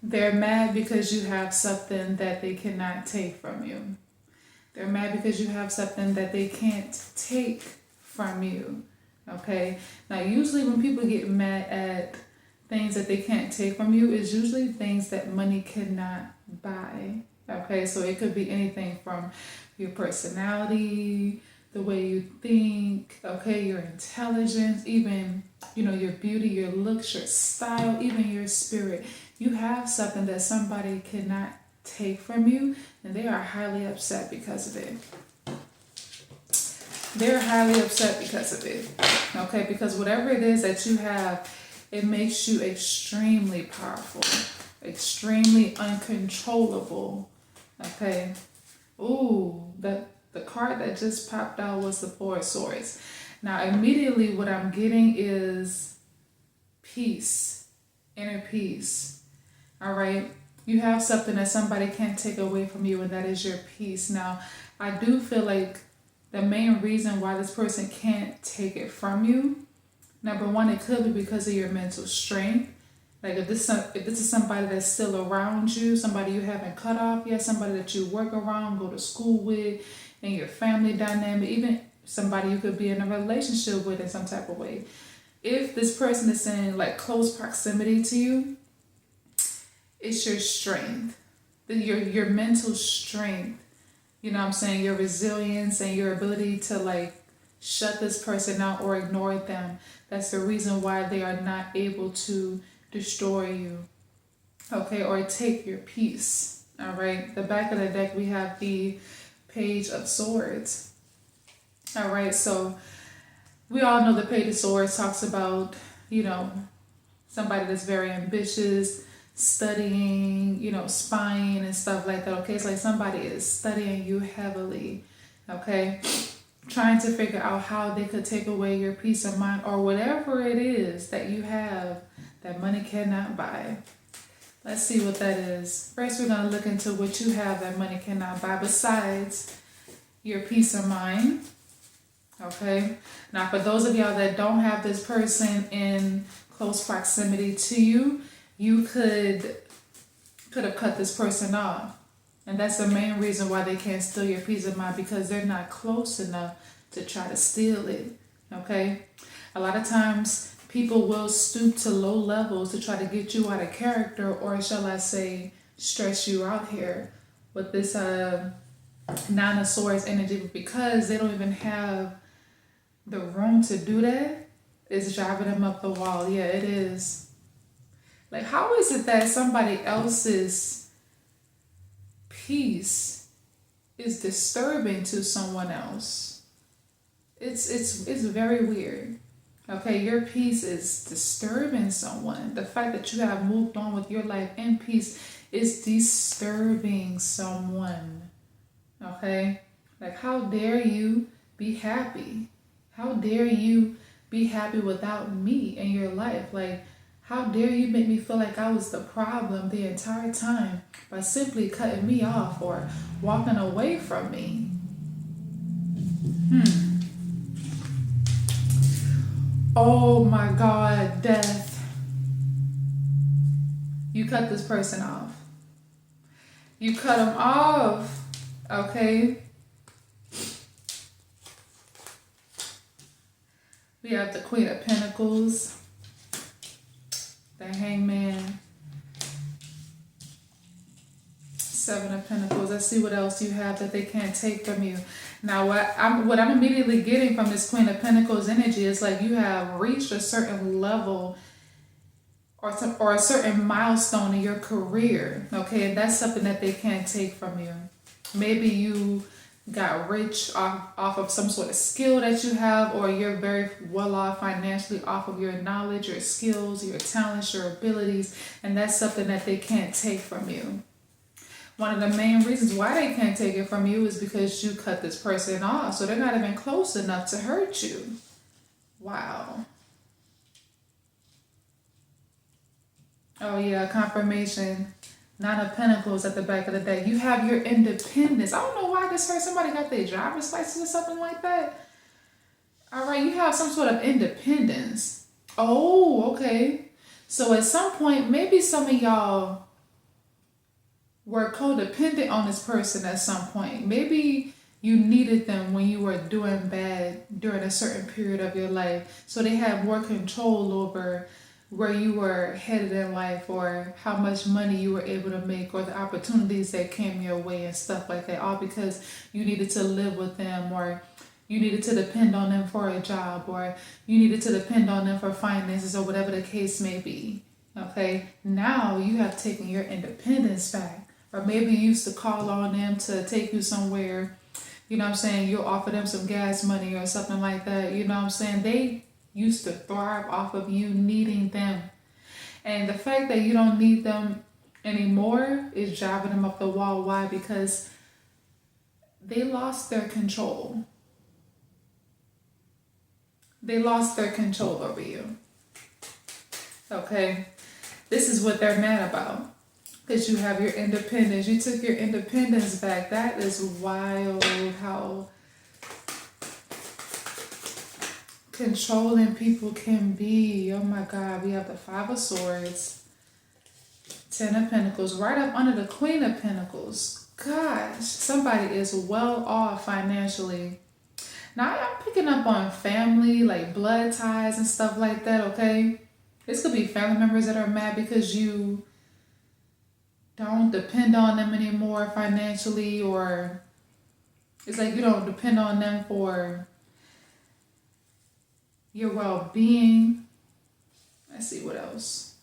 They're mad because you have something that they cannot take from you. They're mad because you have something that they can't take from you. Okay? Now, usually when people get mad at things that they can't take from you, it's usually things that money cannot buy. Okay? So it could be anything from your personality, the way you think, okay, your intelligence, even, your beauty, your looks, your style, even your spirit. You have something that somebody cannot take from you, and they are highly upset because of it. They're highly upset because of it. Okay, because whatever it is that you have, it makes you extremely powerful, extremely uncontrollable. Okay. Ooh, the card that just popped out was the Four of Swords. Now, immediately what I'm getting is peace, inner peace. All right. You have something that somebody can't take away from you, and that is your peace. Now, I do feel like the main reason why this person can't take it from you, number one, it could be because of your mental strength. Like if this is somebody that's still around you, somebody you haven't cut off yet, somebody that you work around, go to school with, and your family dynamic, even somebody you could be in a relationship with in some type of way. If this person is in like close proximity to you, it's your strength, your mental strength. You know what I'm saying? Your resilience and your ability to like shut this person out or ignore them. That's the reason why they are not able to destroy you, okay, or take your peace. All right. The back of the deck, we have the Page of Swords. All right. So we all know the Page of Swords talks about, somebody that's very ambitious, studying, spying and stuff like that. Okay, it's like somebody is studying you heavily, okay, trying to figure out how they could take away your peace of mind or whatever it is that you have that money cannot buy. Let's see what that is. First, we're going to look into what you have that money cannot buy besides your peace of mind. Okay, now for those of y'all that don't have this person in close proximity to you, you could have cut this person off. And that's the main reason why they can't steal your peace of mind, because they're not close enough to try to steal it. Okay? A lot of times people will stoop to low levels to try to get you out of character, or shall I say, stress you out here with this Nine of Swords energy. But because they don't even have the room to do that, it's driving them up the wall. Yeah, it is. Like, how is it that somebody else's peace is disturbing to someone else? It's very weird. Okay, your peace is disturbing someone. The fact that you have moved on with your life in peace is disturbing someone. Okay? Like, how dare you be happy? How dare you be happy without me in your life? Like, how dare you make me feel like I was the problem the entire time by simply cutting me off or walking away from me? Oh my God, death. You cut this person off. You cut them off, okay? We have the Queen of Pentacles, the Hangman, Seven of Pentacles. Let's see what else you have that they can't take from you. Now, what I'm immediately getting from this Queen of Pentacles energy is like you have reached a certain level or a certain milestone in your career, okay? And that's something that they can't take from you. Maybe you got rich off of some sort of skill that you have, or you're very well off financially off of your knowledge, your skills, your talents, your abilities, and that's something that they can't take from you. One of the main reasons why they can't take it from you is because you cut this person off, so they're not even close enough to hurt you. Wow. Oh yeah, confirmation. Nine of Pentacles at the back of the deck. You have your independence. I don't know why I just heard somebody got their driver's license or something like that. All right, you have some sort of independence. Oh, okay. So at some point, maybe some of y'all were codependent on this person at some point. Maybe you needed them when you were doing bad during a certain period of your life. So they had more control over where you were headed in life, or how much money you were able to make, or the opportunities that came your way and stuff like that, all because you needed to live with them, or you needed to depend on them for a job, or you needed to depend on them for finances, or whatever the case may be. Okay, now you have taken your independence back. Or maybe you used to call on them to take you somewhere, you know what I'm saying? You'll offer them some gas money or something like that, you know what I'm saying? They used to thrive off of you needing them. And the fact that you don't need them anymore is driving them up the wall. Why? Because they lost their control. They lost their control over you. Okay? This is what they're mad about. Because you have your independence. You took your independence back. That is wild how controlling people can be. Oh my God. We have the Five of Swords, Ten of Pentacles, right up under the Queen of Pentacles. Gosh, somebody is well off financially. Now I'm picking up on family, like blood ties and stuff like that, okay? This could be family members that are mad because you don't depend on them anymore financially, or it's like you don't depend on them for your well-being. Let's see what else.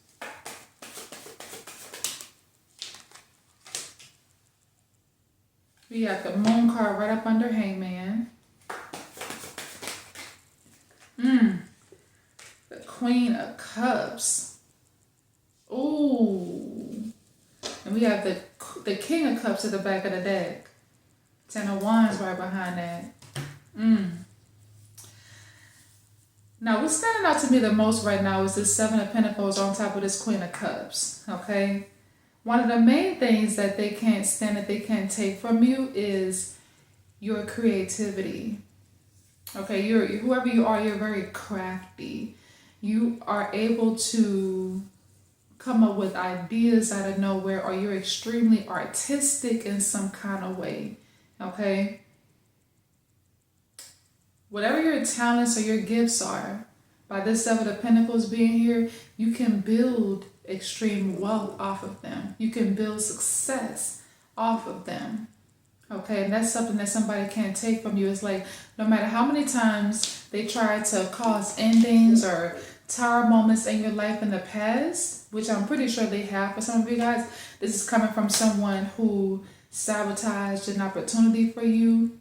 We got the Moon card right up under Hangman. The Queen of Cups. Ooh. And we have the King of Cups at the back of the deck. Ten of Wands right behind that. Now, what's standing out to me the most right now is this Seven of Pentacles on top of this Queen of Cups. Okay? One of the main things that they can't stand, that they can't take from you, is your creativity. Okay? Whoever you are, you're very crafty. You are able to come up with ideas out of nowhere, or you're extremely artistic in some kind of way. Okay? Whatever your talents or your gifts are, by this Seven of Pentacles being here, you can build extreme wealth off of them. You can build success off of them. Okay, and that's something that somebody can't take from you. It's like, no matter how many times they try to cause endings or tower moments in your life in the past, which I'm pretty sure they have for some of you guys, this is coming from someone who sabotaged an opportunity for you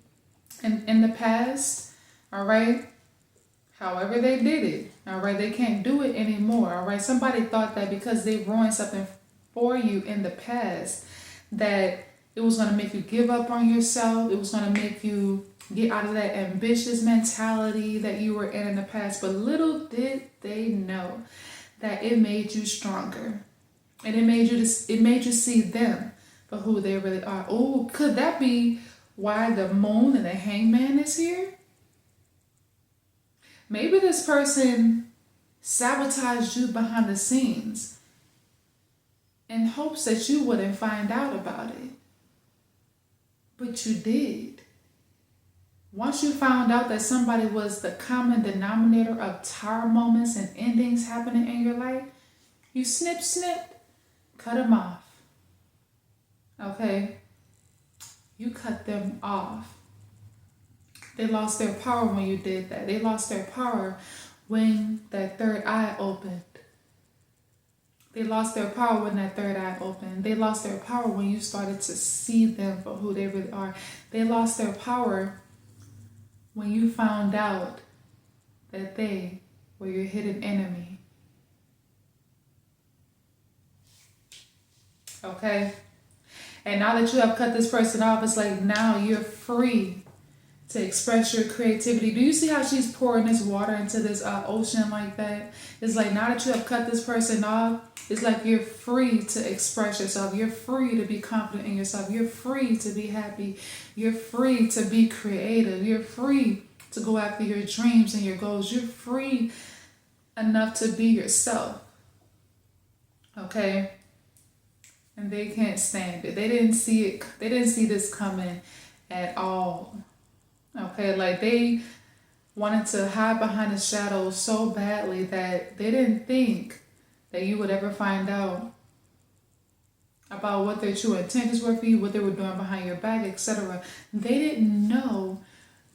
in the past, all right? However they did it, all right? They can't do it anymore, all right? Somebody thought that because they ruined something for you in the past, that it was going to make you give up on yourself. It was going to make you get out of that ambitious mentality that you were in the past. But little did they know that it made you stronger. And it made you see them for who they really are. Oh, could that be why the Moon and the Hangman is here? Maybe this person sabotaged you behind the scenes in hopes that you wouldn't find out about it. But you did. Once you found out that somebody was the common denominator of tower moments and endings happening in your life, you snip, cut them off. Okay? You cut them off. They lost their power when you did that. They lost their power when that third eye opened. They lost their power when that third eye opened. They lost their power when you started to see them for who they really are. They lost their power when you found out that they were your hidden enemy. Okay? And now that you have cut this person off, it's like now you're free to express your creativity. Do you see how she's pouring this water into this ocean like that? It's like now that you have cut this person off, it's like you're free to express yourself. You're free to be confident in yourself. You're free to be happy. You're free to be creative. You're free to go after your dreams and your goals. You're free enough to be yourself. Okay? And they can't stand it. They didn't see it. They didn't see this coming at all. Okay, like they wanted to hide behind the shadows so badly that they didn't think that you would ever find out about what their true intentions were for you, what they were doing behind your back, etc. They didn't know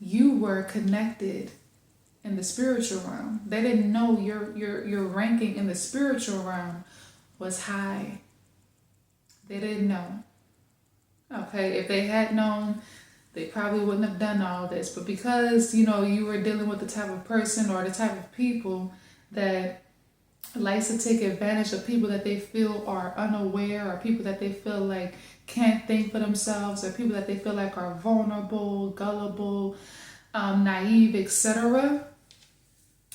you were connected in the spiritual realm. They didn't know your ranking in the spiritual realm was high. They didn't know. Okay, if they had known, they probably wouldn't have done all this. But because, you were dealing with the type of person or the type of people that likes to take advantage of people that they feel are unaware, or people that they feel like can't think for themselves, or people that they feel like are vulnerable, gullible, naive, etc.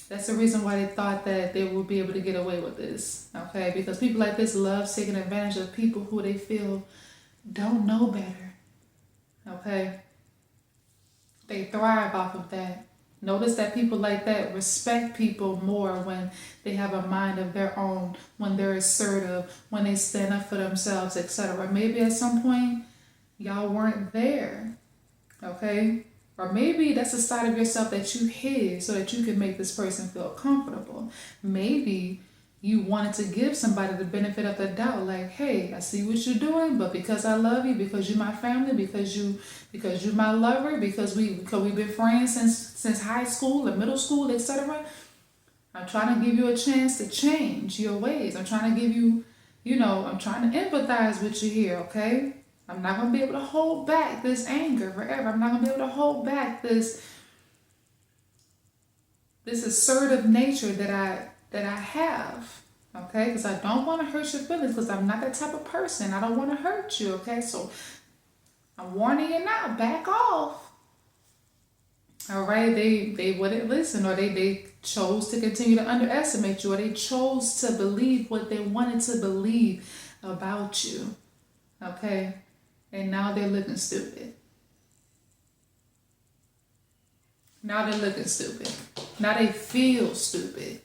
That's the reason why they thought that they would be able to get away with this. Okay, because people like this love taking advantage of people who they feel don't know better. Okay, they thrive off of that. Notice that people like that respect people more when they have a mind of their own, when they're assertive, when they stand up for themselves, etc. Maybe at some point y'all weren't there, okay? Or maybe that's a side of yourself that you hid so that you can make this person feel comfortable. Maybe you wanted to give somebody the benefit of the doubt, like, hey, I see what you're doing, but because I love you, because you're my family, because you're my lover, because we've been friends since high school or middle school, etc. I'm trying to give you a chance to change your ways. I'm trying to give you, I'm trying to empathize with you here, okay? I'm not going to be able to hold back this anger forever. I'm not going to be able to hold back this assertive nature that I have, okay? Because I don't want to hurt your feelings, because I'm not that type of person. I don't want to hurt you, okay? So I'm warning you now, back off. All right, they wouldn't listen, or they chose to continue to underestimate you, or they chose to believe what they wanted to believe about you, okay? And now they're looking stupid. Now they're looking stupid. Now they feel stupid.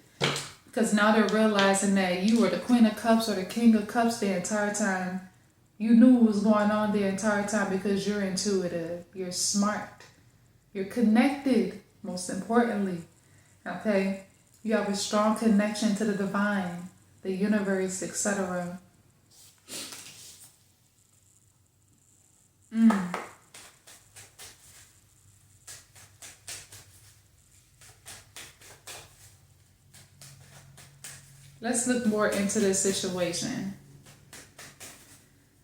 Because now they're realizing that you were the Queen of Cups or the King of Cups the entire time. You knew what was going on the entire time because you're intuitive. You're smart. You're connected, most importantly. Okay? You have a strong connection to the divine, the universe, etc. Let's look more into this situation.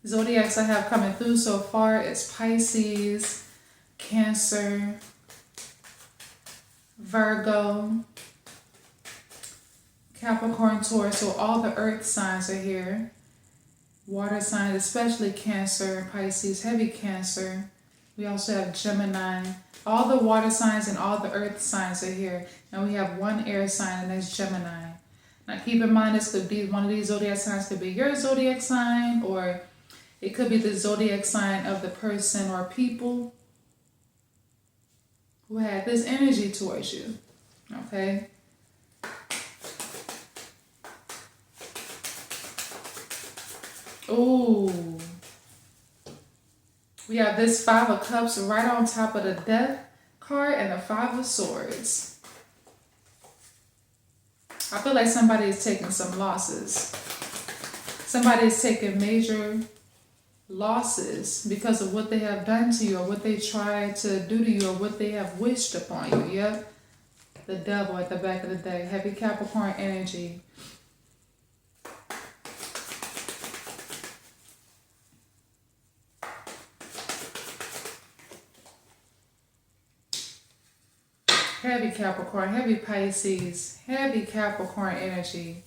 Zodiacs I have coming through so far is Pisces, Cancer, Virgo, Capricorn, Taurus. So all the earth signs are here. Water signs, especially Cancer, Pisces, heavy Cancer. We also have Gemini. All the water signs and all the earth signs are here. And we have one air sign, and that's Gemini. Now keep in mind, this could be one of these zodiac signs, could be your zodiac sign, or it could be the zodiac sign of the person or people who had this energy towards you. Okay? Ooh. We have this Five of Cups right on top of the Death card and the Five of Swords. I feel like somebody is taking some losses. Somebody is taking major losses because of what they have done to you, or what they tried to do to you, or what they have wished upon you. Yep. The Devil at the back of the deck. Heavy Capricorn energy. Heavy Capricorn, heavy Pisces, heavy Capricorn energy.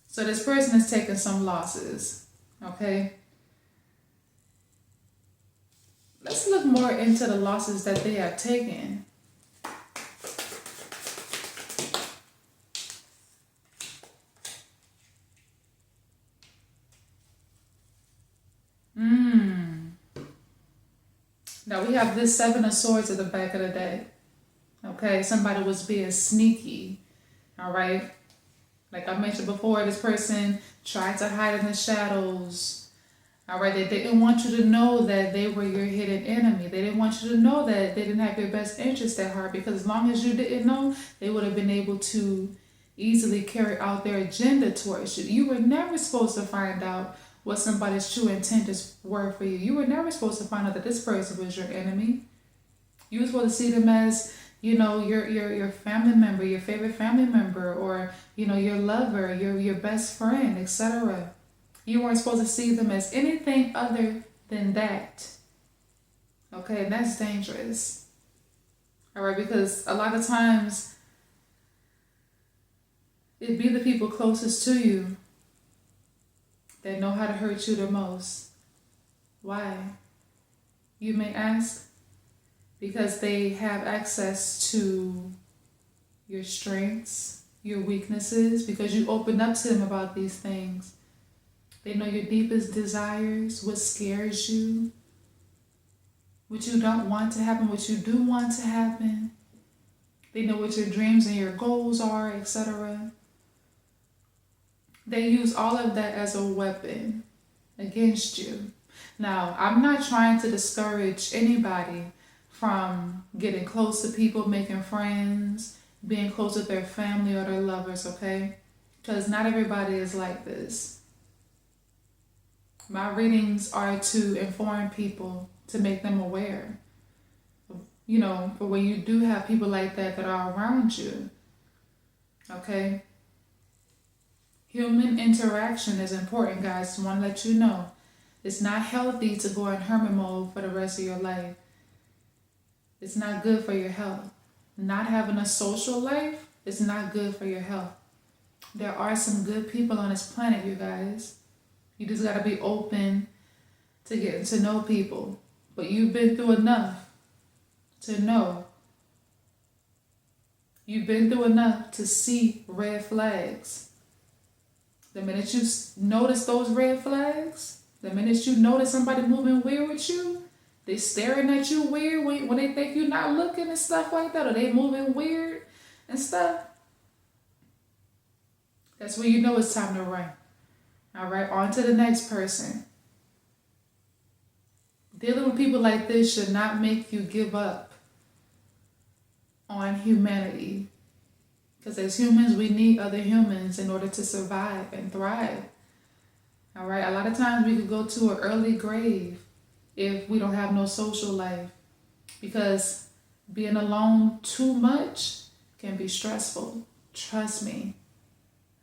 So this person is taking some losses, okay? Let's look more into the losses that they have taken. Now we have this Seven of Swords at the back of the deck. Okay, somebody was being sneaky. All right. Like I mentioned before, this person tried to hide in the shadows. All right, they didn't want you to know that they were your hidden enemy. They didn't want you to know that they didn't have your best interest at heart, because as long as you didn't know, they would have been able to easily carry out their agenda towards you. You were never supposed to find out what somebody's true intentions were for you. You were never supposed to find out that this person was your enemy. You were supposed to see them as, your family member, your favorite family member, or, your lover, your best friend, etc. You weren't supposed to see them as anything other than that. Okay, and that's dangerous. All right, because a lot of times it be the people closest to you that know how to hurt you the most. Why? You may ask. Because they have access to your strengths, your weaknesses, because you open up to them about these things. They know your deepest desires, what scares you, what you don't want to happen, what you do want to happen. They know what your dreams and your goals are, etc. They use all of that as a weapon against you. Now, I'm not trying to discourage anybody from getting close to people, making friends, being close with their family or their lovers, okay? Because not everybody is like this. My readings are to inform people, to make them aware. But when you do have people like that are around you, okay? Human interaction is important, guys. Just want to let you know. It's not healthy to go in hermit mode for the rest of your life. It's not good for your health. Not having a social life is not good for your health. There are some good people on this planet, you guys. You just got to be open to getting to know people. But you've been through enough to know. You've been through enough to see red flags. The minute you notice those red flags, the minute you notice somebody moving weird with you, they staring at you weird when they think you're not looking and stuff like that, or they moving weird and stuff, that's when you know it's time to run. All right, on to the next person. Dealing with people like this should not make you give up on humanity. Because as humans, we need other humans in order to survive and thrive. All right, a lot of times we could go to an early grave if we don't have no social life, because being alone too much can be stressful. Trust me.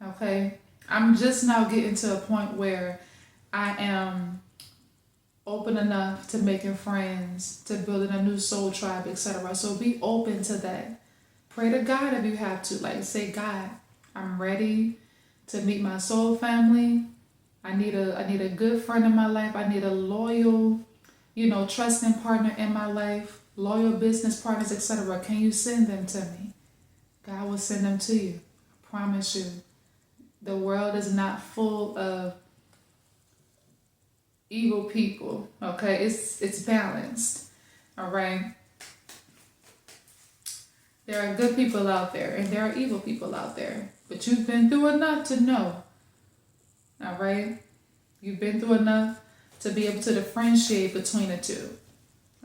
Okay, I'm just now getting to a point where I am open enough to making friends, to building a new soul tribe, etc. So be open to that. Pray to God if you have to. Like, say, God, I'm ready to meet my soul family. I need a good friend in my life. I need a loyal, trusting partner in my life, loyal business partners, etc. Can you send them to me? God will send them to you. I promise you. The world is not full of evil people, okay? It's balanced, all right? There are good people out there, and there are evil people out there. But you've been through enough to know, all right? You've been through enough to be able to differentiate between the two.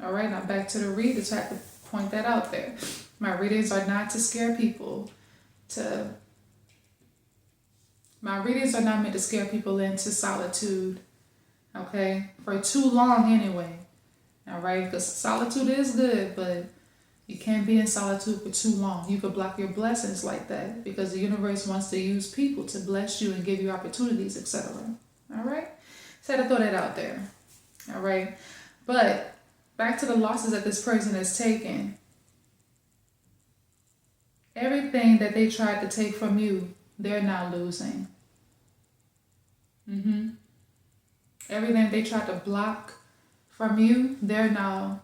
All right, now back to the read. Just have to point that out there. My readings are not to scare people. My readings are not meant to scare people into solitude, okay? For too long anyway, all right? Because solitude is good, but you can't be in solitude for too long. You could block your blessings like that, because the universe wants to use people to bless you and give you opportunities, etc. All right? So I had to throw that out there. All right? But back to the losses that this person has taken. Everything that they tried to take from you, they're now losing. Everything they tried to block from you, they're now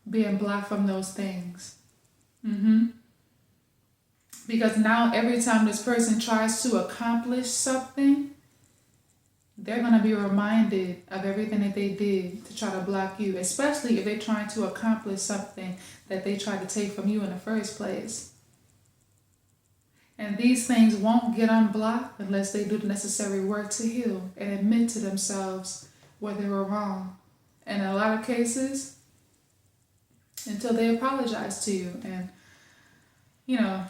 being blocked from those things. Because now every time this person tries to accomplish something, they're going to be reminded of everything that they did to try to block you, especially if they're trying to accomplish something that they tried to take from you in the first place. And these things won't get unblocked unless they do the necessary work to heal and admit to themselves where they were wrong. And in a lot of cases, until they apologize to you. And,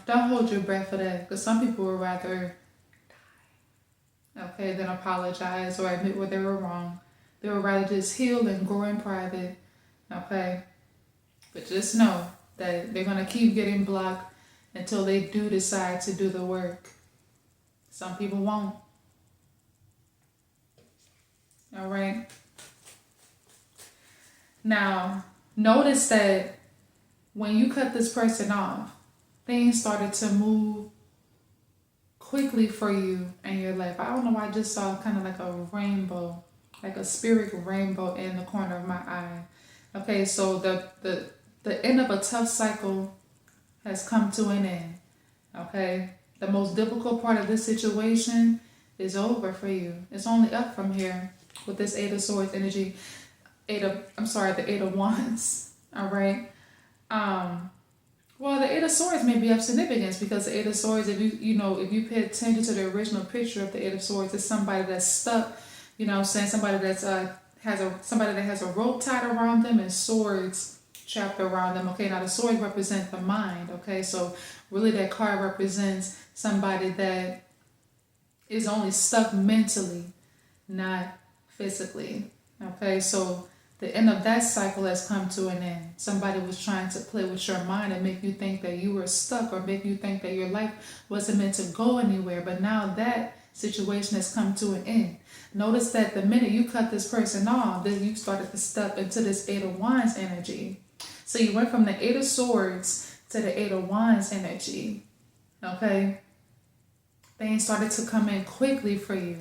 don't hold your breath for that, because some people would rather, than apologize or admit where they were wrong. They would rather just heal and grow in private, okay? But just know that they're going to keep getting blocked until they do decide to do the work. Some people won't. All right? Now, notice that when you cut this person off, things started to move quickly for you in your life. I don't know why I just saw kind of like a rainbow, like a spirit rainbow in the corner of my eye. Okay, so the end of a tough cycle has come to an end. Okay, the most difficult part of this situation is over for you. It's only up from here with this Eight of Swords energy. The Eight of Wands. All right. Well, the Eight of Swords may be of significance because the Eight of Swords, if you pay attention to the original picture of the Eight of Swords, it's somebody that's stuck. Somebody that's somebody that has a rope tied around them and swords trapped around them. Okay, now the swords represent the mind. Okay, so really that card represents somebody that is only stuck mentally, not physically. Okay, so the end of that cycle has come to an end. Somebody was trying to play with your mind and make you think that you were stuck or make you think that your life wasn't meant to go anywhere. But now that situation has come to an end. Notice that the minute you cut this person off, then you started to step into this Eight of Wands energy. So you went from the Eight of Swords to the Eight of Wands energy. Okay? Things started to come in quickly for you.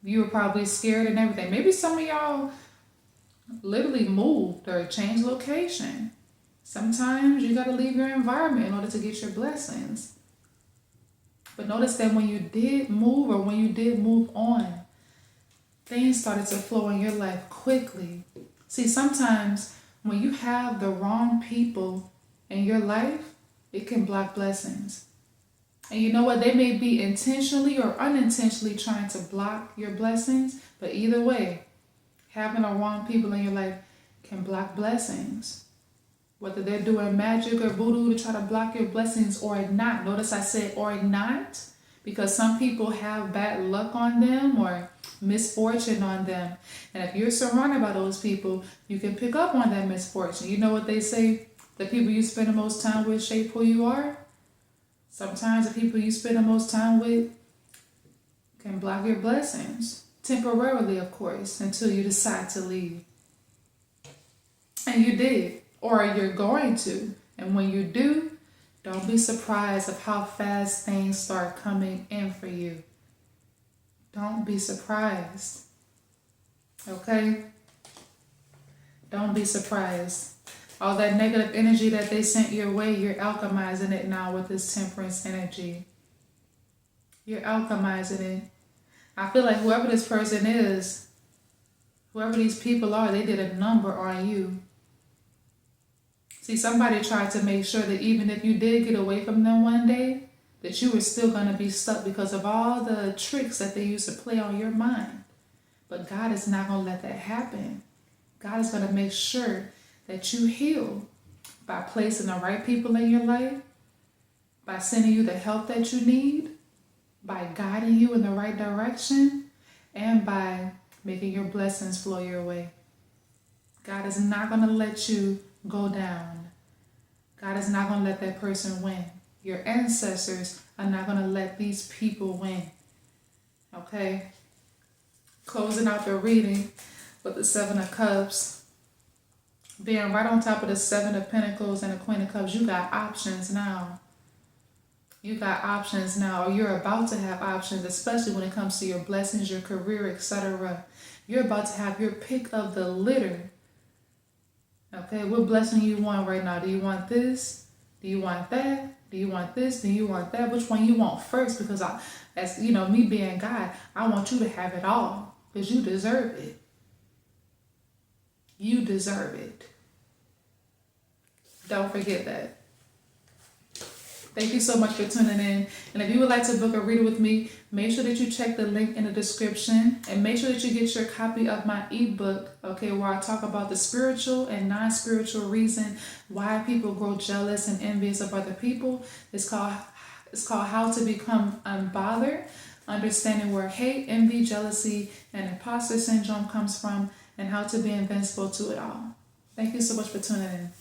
You were probably scared and everything. Maybe some of y'all literally moved or changed location. Sometimes you got to leave your environment in order to get your blessings. But notice that when you did move or when you did move on, things started to flow in your life quickly. See, sometimes when you have the wrong people in your life, it can block blessings. And you know what? They may be intentionally or unintentionally trying to block your blessings, but either way, having the wrong people in your life can block blessings. Whether they're doing magic or voodoo to try to block your blessings or not. Notice I said or not, because some people have bad luck on them or misfortune on them. And if you're surrounded by those people, you can pick up on that misfortune. You know what they say? The people you spend the most time with shape who you are. Sometimes the people you spend the most time with can block your blessings. Temporarily, of course, until you decide to leave. And you did, or you're going to. And when you do, don't be surprised of how fast things start coming in for you. Don't be surprised. Okay? Don't be surprised. All that negative energy that they sent your way, you're alchemizing it now with this Temperance energy. You're alchemizing it. I feel like whoever this person is, whoever these people are, they did a number on you. See, somebody tried to make sure that even if you did get away from them one day, that you were still going to be stuck because of all the tricks that they used to play on your mind. But God is not going to let that happen. God is going to make sure that you heal by placing the right people in your life, by sending you the help that you need, by guiding you in the right direction, and by making your blessings flow your way. God is not going to let you go down. God is not going to let that person win. Your ancestors are not going to let these people win. Okay? Closing out the reading with the Seven of Cups. Being right on top of the Seven of Pentacles and the Queen of Cups, you got options now. You got options now, or you're about to have options, especially when it comes to your blessings, your career, etc. You're about to have your pick of the litter. Okay, what blessing do you want right now? Do you want this? Do you want that? Do you want this? Do you want that? Which one you want first? Because as you know, me being God, I want you to have it all because you deserve it. You deserve it. Don't forget that. Thank you so much for tuning in. And if you would like to book a reading with me, make sure that you check the link in the description and make sure that you get your copy of my ebook, okay, where I talk about the spiritual and non-spiritual reason why people grow jealous and envious of other people. It's called How to Become Unbothered, understanding where hate, envy, jealousy, and imposter syndrome comes from, and how to be invincible to it all. Thank you so much for tuning in.